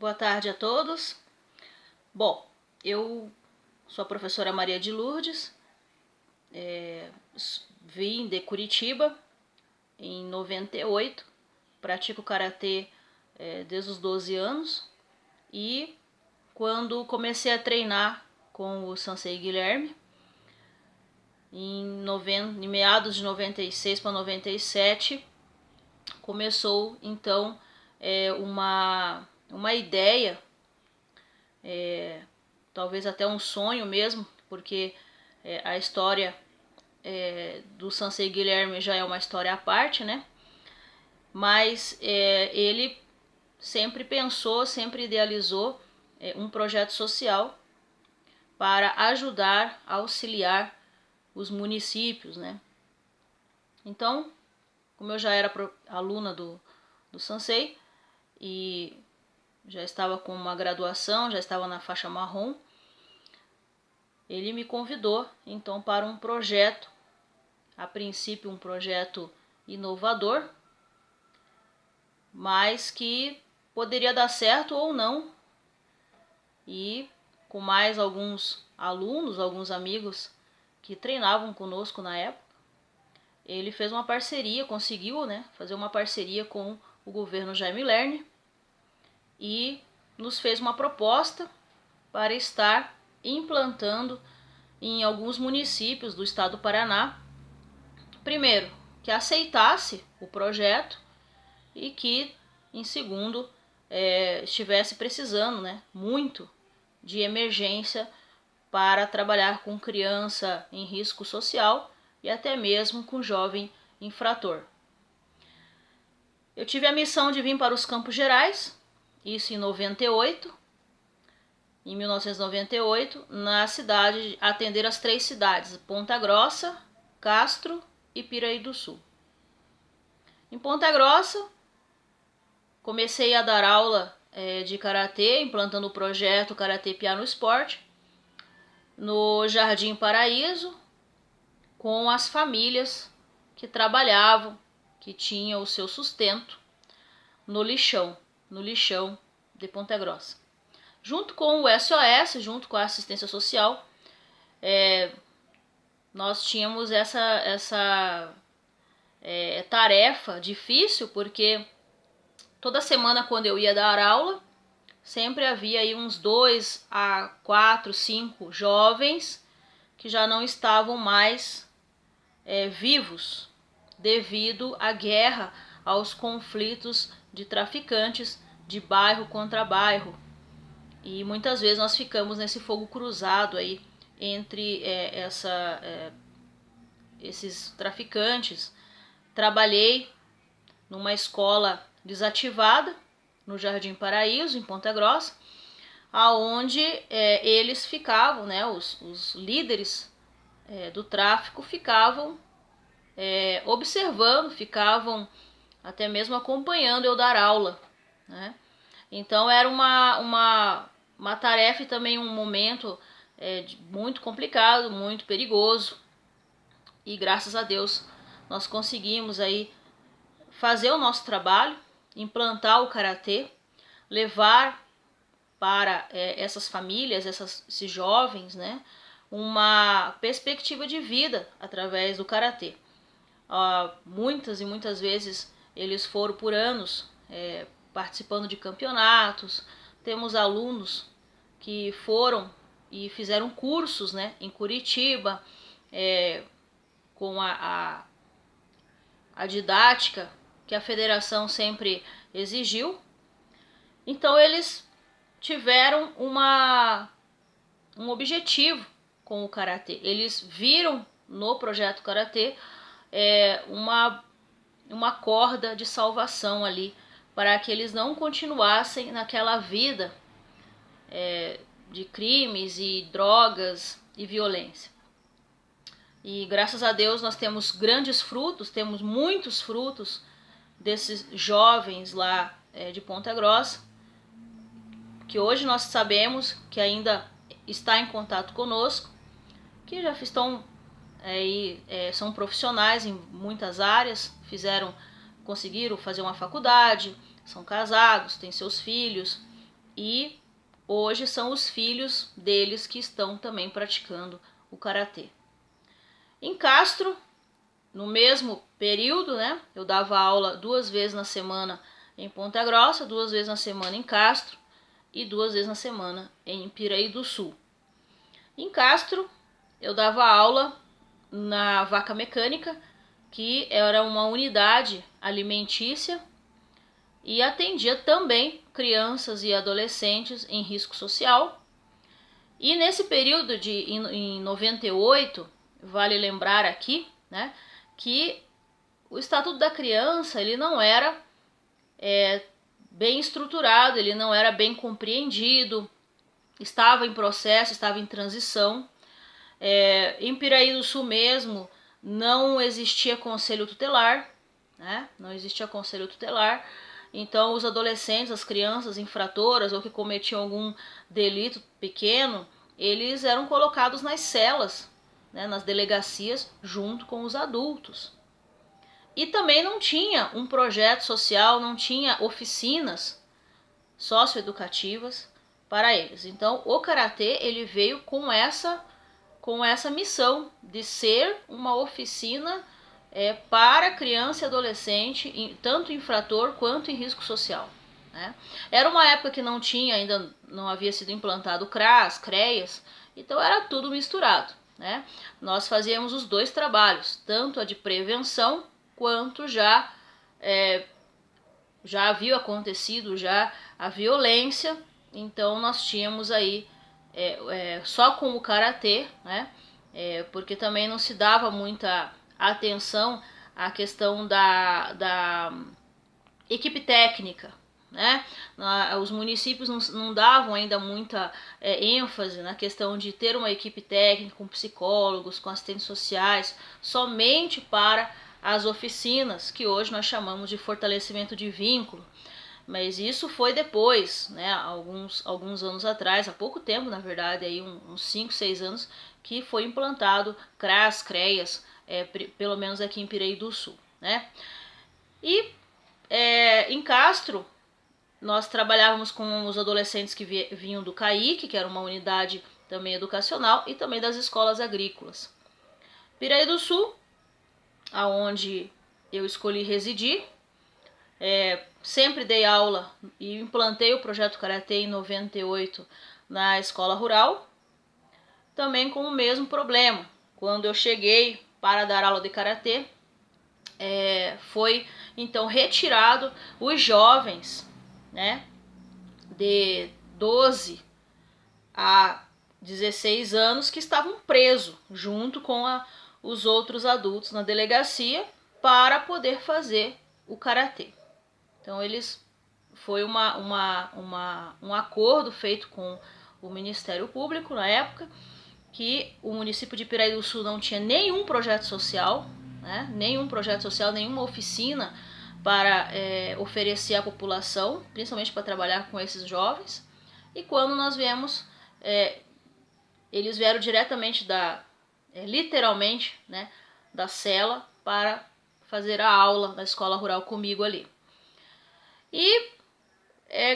Boa tarde a todos. Bom, eu sou a professora Maria de Lourdes, vim de Curitiba em 98, pratico karatê desde os 12 anos e quando comecei a treinar com o Sensei Guilherme, em meados de 96 para 97, começou então uma ideia, talvez até um sonho mesmo, porque a história do Sensei Guilherme já é uma história à parte, né? Mas ele sempre pensou, sempre idealizou um projeto social para ajudar, auxiliar os municípios, né? Então, como eu já era aluna do Sensei e já estava com uma graduação, já estava na faixa marrom, ele me convidou então para um projeto, a princípio um projeto inovador, mas que poderia dar certo ou não. E com mais alguns alunos, alguns amigos que treinavam conosco na época, ele fez uma parceria, conseguiu, né, fazer uma parceria com o governo Jaime Lerner e nos fez uma proposta para estar implantando em alguns municípios do estado do Paraná. Primeiro, que aceitasse o projeto e que, em segundo, estivesse precisando, né, muito de emergência para trabalhar com criança em risco social e até mesmo com jovem infrator. Eu tive a missão de vir para os Campos Gerais, isso em 98. Em 1998, na cidade, atender as 3 cidades, Ponta Grossa, Castro e Piraí do Sul. Em Ponta Grossa, comecei a dar aula de karatê, implantando o projeto Karatê Piá no Esporte, no Jardim Paraíso, com as famílias que trabalhavam, que tinham o seu sustento no lixão de Ponta Grossa. Junto com o SOS, junto com a assistência social, nós tínhamos essa tarefa difícil, porque toda semana quando eu ia dar aula, sempre havia aí uns 2 a 4, 5 jovens que já não estavam mais vivos devido à guerra, aos conflitos de traficantes de bairro contra bairro. E muitas vezes nós ficamos nesse fogo cruzado aí entre esses traficantes. Trabalhei numa escola desativada no Jardim Paraíso, em Ponta Grossa, aonde eles ficavam, né, os líderes do tráfico ficavam observando, ficavam até mesmo acompanhando eu dar aula, né? Então era uma tarefa e também um momento muito complicado, muito perigoso, e graças a Deus nós conseguimos aí fazer o nosso trabalho, implantar o karatê, levar para essas famílias, esses jovens, né, uma perspectiva de vida através do karatê. Muitas e muitas vezes eles foram por anos participando de campeonatos. Temos alunos que foram e fizeram cursos, né, em Curitiba, com a didática que a federação sempre exigiu. Então eles tiveram um objetivo com o karatê. Eles viram no projeto karatê uma corda de salvação ali, para que eles não continuassem naquela vida de crimes e drogas e violência. E graças a Deus nós temos grandes frutos, temos muitos frutos desses jovens lá de Ponta Grossa, que hoje nós sabemos que ainda está em contato conosco, que já estão são profissionais em muitas áreas, conseguiram fazer uma faculdade, são casados, têm seus filhos e hoje são os filhos deles que estão também praticando o karatê. Em Castro, no mesmo período, né, eu dava aula 2 vezes na semana em Ponta Grossa, 2 vezes na semana em Castro e 2 vezes na semana em Piraí do Sul. Em Castro, eu dava aula na Vaca Mecânica, que era uma unidade alimentícia e atendia também crianças e adolescentes em risco social. E nesse período em 98, vale lembrar aqui, né, que o Estatuto da Criança ele não era bem estruturado, ele não era bem compreendido, estava em processo, estava em transição. Em Piraí do Sul mesmo não existia conselho tutelar, né? Não existia conselho tutelar. Então os adolescentes, as crianças infratoras ou que cometiam algum delito pequeno, eles eram colocados nas celas, né, nas delegacias, junto com os adultos. E também não tinha um projeto social, não tinha oficinas socioeducativas para eles. Então o karatê ele veio com essa missão de ser uma oficina para criança e adolescente, tanto infrator quanto em risco social, né? Era uma época que não tinha, ainda não havia sido implantado CRAS, CREAS, então era tudo misturado, né? Nós fazíamos os dois trabalhos, tanto a de prevenção quanto já havia acontecido já a violência, então nós tínhamos aí só com o karatê, né? Porque também não se dava muita atenção à questão da equipe técnica, né? Os municípios não davam ainda muita ênfase na questão de ter uma equipe técnica com psicólogos, com assistentes sociais, somente para as oficinas, que hoje nós chamamos de fortalecimento de vínculo. Mas isso foi depois, né, alguns anos atrás, há pouco tempo, na verdade, aí uns 5, 6 anos, que foi implantado CRAS, CREAS, pelo menos aqui em Piraí do Sul, né? E em Castro, nós trabalhávamos com os adolescentes que vinham do CAIC, que era uma unidade também educacional, e também das escolas agrícolas. Piraí do Sul, aonde eu escolhi residir, sempre dei aula e implantei o projeto Karatê em 98 na escola rural, também com o mesmo problema. Quando eu cheguei para dar aula de Karatê, foi então retirado os jovens, né, de 12 a 16 anos que estavam presos junto com os outros adultos na delegacia para poder fazer o Karatê. Então foi um acordo feito com o Ministério Público na época, que o município de Piraí do Sul não tinha nenhum projeto social, né, nenhuma oficina para oferecer à população, principalmente para trabalhar com esses jovens. E quando nós viemos, eles vieram diretamente literalmente, né, da cela para fazer a aula na escola rural comigo ali. E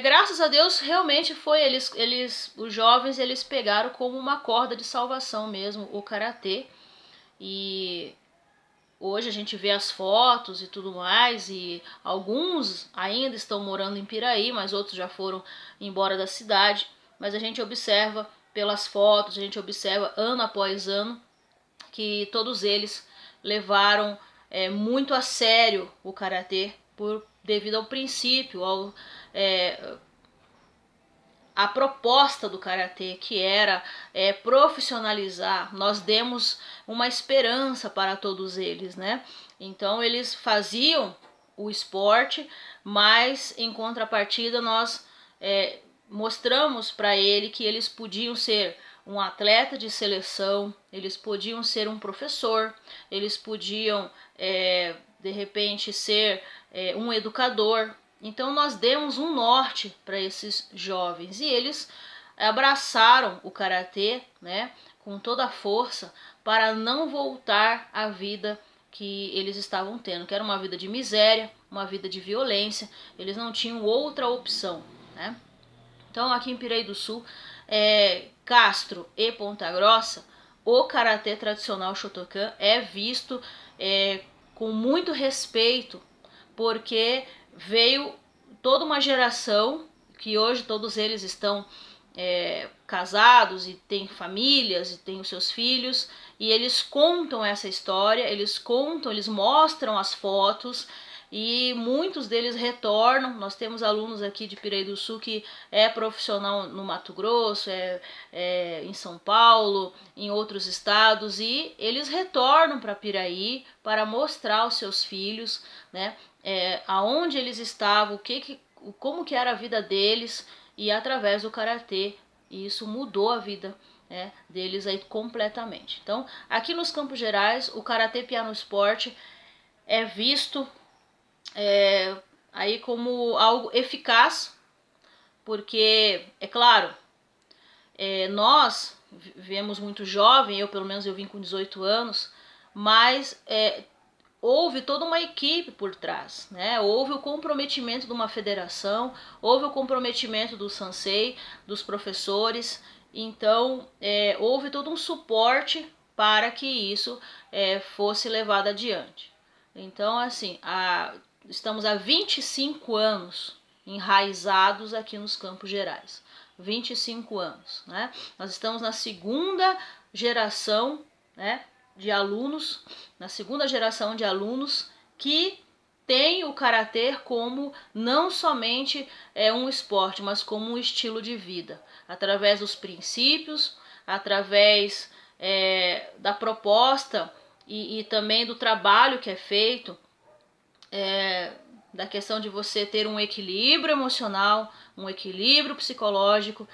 graças a Deus realmente foi os jovens eles pegaram como uma corda de salvação mesmo o karatê, e hoje a gente vê as fotos e tudo mais, e alguns ainda estão morando em Piraí, mas outros já foram embora da cidade, mas a gente observa pelas fotos, a gente observa ano após ano que todos eles levaram muito a sério o karatê devido ao princípio, a proposta do karatê, que era profissionalizar. Nós demos uma esperança para todos eles, né? Então eles faziam o esporte, mas em contrapartida nós mostramos para ele que eles podiam ser um atleta de seleção, eles podiam ser um professor, eles podiam de repente ser um educador. Então nós demos um norte para esses jovens e eles abraçaram o karatê, né, com toda a força, para não voltar à vida que eles estavam tendo, que era uma vida de miséria, uma vida de violência. Eles não tinham outra opção, né? Então aqui em Piraí do Sul, Castro e Ponta Grossa, o karatê tradicional Shotokan é visto com muito respeito, porque veio toda uma geração que hoje todos eles estão casados e têm famílias e têm os seus filhos, e eles contam essa história, eles mostram as fotos, e muitos deles retornam. Nós temos alunos aqui de Piraí do Sul que é profissional no Mato Grosso, em São Paulo, em outros estados, e eles retornam para Piraí para mostrar aos seus filhos, né, aonde eles estavam, como que era a vida deles, e através do karatê, e isso mudou a vida, né, deles aí completamente. Então, aqui nos Campos Gerais, o karatê piano esporte é visto aí como algo eficaz, porque, é claro, nós viemos muito jovem, eu pelo menos eu vim com 18 anos, mas houve toda uma equipe por trás, né? Houve o comprometimento de uma federação, houve o comprometimento do Sansei, dos professores, então houve todo um suporte para que isso fosse levado adiante. Então, assim, estamos há 25 anos enraizados aqui nos Campos Gerais. 25 anos, né? Nós estamos na segunda geração, né, de alunos, que tem o karatê como não somente um esporte, mas como um estilo de vida, através dos princípios, através da proposta e também do trabalho que é feito, da questão de você ter um equilíbrio emocional, um equilíbrio psicológico.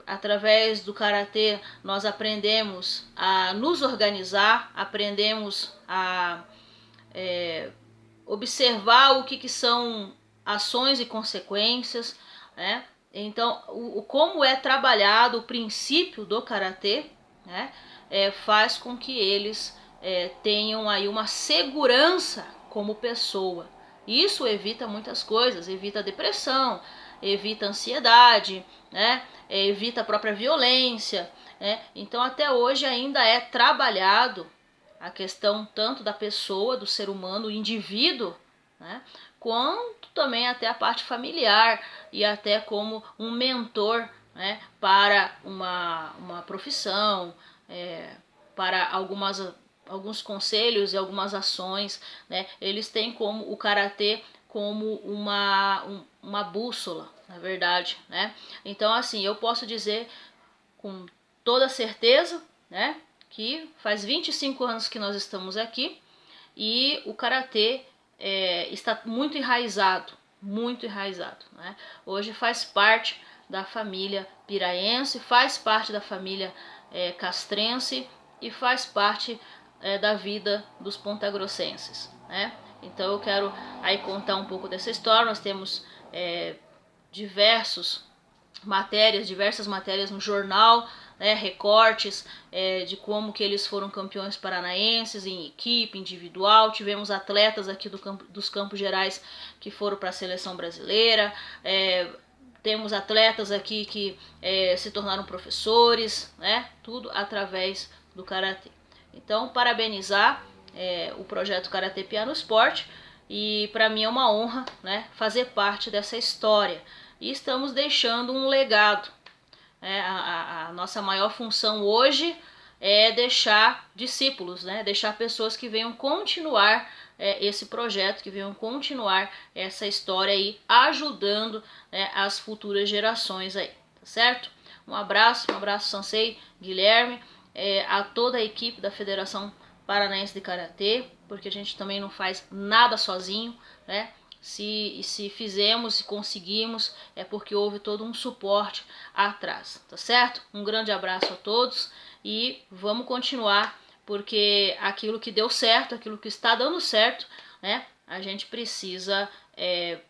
Através do karatê nós aprendemos a nos organizar, aprendemos a observar o que são ações e consequências, né? Então, como é trabalhado o princípio do karatê, né, faz com que eles tenham aí uma segurança como pessoa. Isso evita muitas coisas, evita a depressão, evita a ansiedade, né, evita a própria violência, né? Então até hoje ainda é trabalhado a questão tanto da pessoa, do ser humano, do indivíduo, né, quanto também até a parte familiar e até como um mentor, né, para uma profissão, para alguns conselhos e algumas ações, né? Eles têm como o karatê como uma bússola, na verdade, né? Então, assim, eu posso dizer com toda certeza, né, que faz 25 anos que nós estamos aqui e o karatê está muito enraizado, né? Hoje faz parte da família piraense, faz parte da família castrense e faz parte da vida dos pontagrossenses, né? Então eu quero aí contar um pouco dessa história. Nós temos diversas matérias no jornal, né, recortes de como que eles foram campeões paranaenses em equipe, individual. Tivemos atletas aqui dos Campos Gerais que foram para a seleção brasileira. Temos atletas aqui que se tornaram professores, né, tudo através do karatê. Então, parabenizar o projeto Karatê Piano Esporte, e para mim é uma honra, né, fazer parte dessa história. E estamos deixando um legado. A nossa maior função hoje é deixar discípulos, né, deixar pessoas que venham continuar esse projeto, que venham continuar essa história aí, ajudando, né, as futuras gerações aí, tá certo? Um abraço Sansei, Guilherme, a toda a equipe da Federação Paranaense de Karatê, porque a gente também não faz nada sozinho, né? Se fizemos e conseguimos, é porque houve todo um suporte atrás, tá certo? Um grande abraço a todos e vamos continuar, porque aquilo que deu certo, aquilo que está dando certo, né, a gente precisa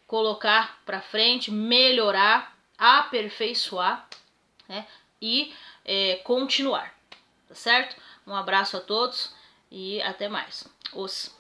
colocar para frente, melhorar, aperfeiçoar, né, e continuar, tá certo? Um abraço a todos e até mais. Os